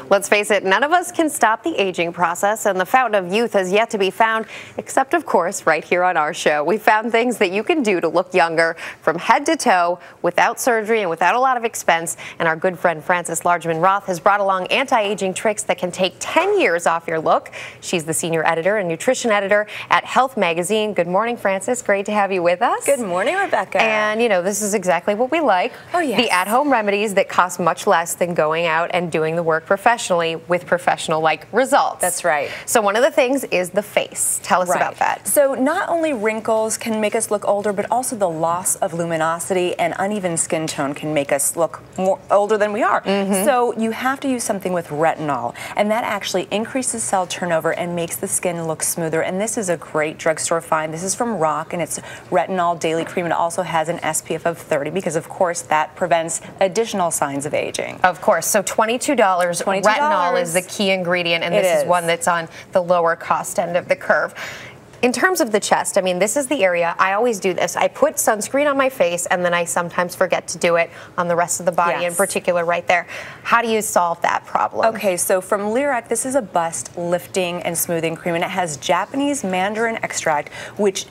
Let's face it, none of us can stop the aging process, and the fountain of youth has yet to be found, except, of course, right here on our show. We found things that you can do to look younger from head to toe without surgery and without a lot of expense. And our good friend Frances Largeman-Roth has brought along anti-aging tricks that can take 10 years off your look. She's the senior editor and nutrition editor at Health Magazine. Good morning, Frances. Great to have you with us. Good morning, Rebecca. And, you know, this is exactly what we like. Oh, yes. The at-home remedies that cost much less than going out and doing the work professionally with professional-like results. That's right. So one of the things is the face. Tell us about that. So not only wrinkles can make us look older, but also the loss of luminosity and uneven skin tone can make us look more older than we are. So you have to use something with retinol, and that actually increases cell turnover and makes the skin look smoother. And this is a great drugstore find. This is from Rock, and it's retinol daily cream. It also has an SPF of 30 because, of course, that prevents additional signs of aging. Of course. So $22. Retinol is the key ingredient, and this is one that's on the lower cost end of the curve. In terms of the chest, I mean, this is the area. I always do this. I put sunscreen on my face, and then I sometimes forget to do it on the rest of the body, in particular right there. How do you solve that problem? Okay, so from Lyric, this is a bust lifting and smoothing cream, and it has Japanese mandarin extract, which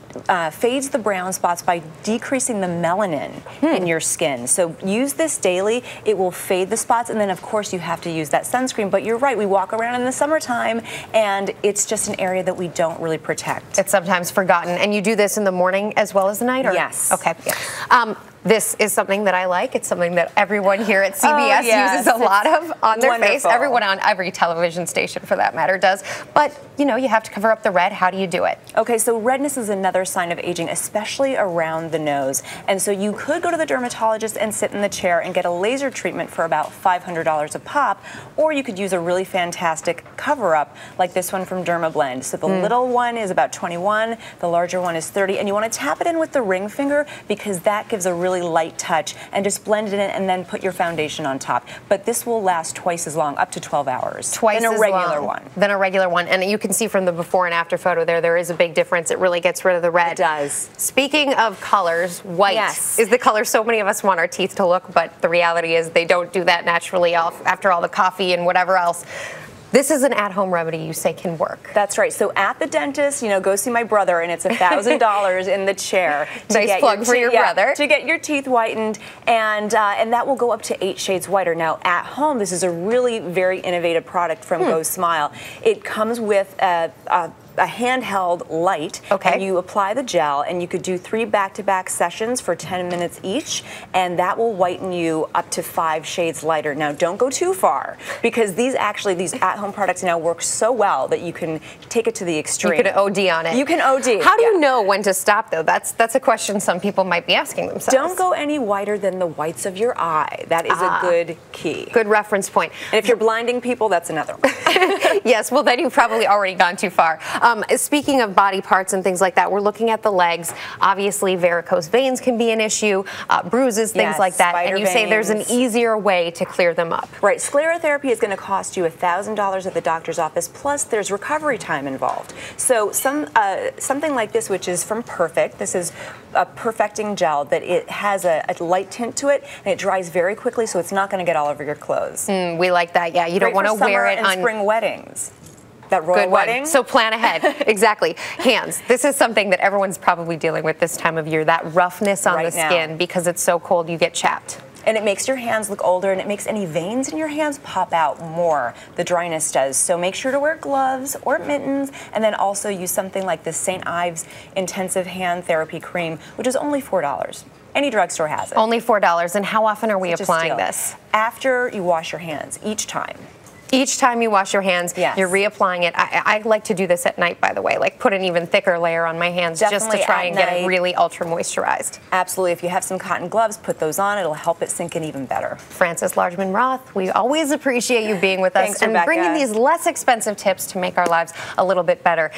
fades the brown spots by decreasing the melanin in your skin. So use this daily. It will fade the spots, and then, of course, you have to use that sunscreen. But you're right. We walk around in the summertime, and it's just an area that we don't really protect. It's sometimes forgotten. And you do this in the morning as well as the night? Or? Yes. Okay. Yes. This is something that I like. It's something that everyone here at CBS uses a lot of on their face. Everyone on every television station, for that matter, does. But, you know, you have to cover up the red. How do you do it? Okay, so redness is another sign of aging, especially around the nose. And so you could go to the dermatologist and sit in the chair and get a laser treatment for about $500 a pop, or you could use a really fantastic cover-up like this one from Dermablend. So the little one is about 21, the larger one is 30, and you want to tap it in with the ring finger because that gives a really light touch, and just blend it in and then put your foundation on top. But this will last twice as long, up to 12 hours. Twice than a regular one. Than a regular one. And you can see from the before and after photo there is a big difference. It really gets rid of the red. It does. Speaking of colors, white is the color so many of us want our teeth to look, but the reality is they don't do that naturally after all the coffee and whatever else. This is an at-home remedy you say can work. That's right. So at the dentist, you know, go see my brother, and it's $1,000 in the chair. Nice plug for your brother. To get your teeth whitened, and that will go up to 8 shades whiter. Now, at home, this is a really very innovative product from Go Smile. It comes with a handheld light, and you apply the gel, and you could do 3 back-to-back sessions for 10 minutes each, and that will whiten you up to 5 shades lighter. Now, don't go too far, because these at-home products now work so well that you can take it to the extreme. You can OD on it. You can OD. How do you know when to stop, though? That's a question some people might be asking themselves. Don't go any whiter than the whites of your eye. That is a good key. Good reference point. And if you're blinding people, that's another one. Yes, well, then you've probably already gone too far. Speaking of body parts and things like that, we're looking at the legs. Obviously, varicose veins can be an issue, bruises, things like that. And you say there's an easier way to clear them up. Right. Sclerotherapy is going to cost you $1,000 at the doctor's office, plus there's recovery time involved. So something like this, which is from Perfect, this is a perfecting gel, that it has a light tint to it, and it dries very quickly, so it's not going to get all over your clothes. We like that. Yeah, you don't want to wear it on spring weddings. That royal wedding. So plan ahead. Exactly. Hands. This is something that everyone's probably dealing with this time of year, that roughness on the skin, because it's so cold you get chapped. And it makes your hands look older, and it makes any veins in your hands pop out more. The dryness does. So make sure to wear gloves or mittens, and then also use something like the St. Ives Intensive Hand Therapy Cream, which is only $4. Any drugstore has it. Only $4. And how often are we applying this? After you wash your hands, each time. Each time you wash your hands, you're reapplying it. I like to do this at night, by the way, like put an even thicker layer on my hands just to try and get it really ultra moisturized. Absolutely. If you have some cotton gloves, put those on. It'll help it sink in even better. Frances Largeman-Roth, we always appreciate you being with us and bringing these less expensive tips to make our lives a little bit better.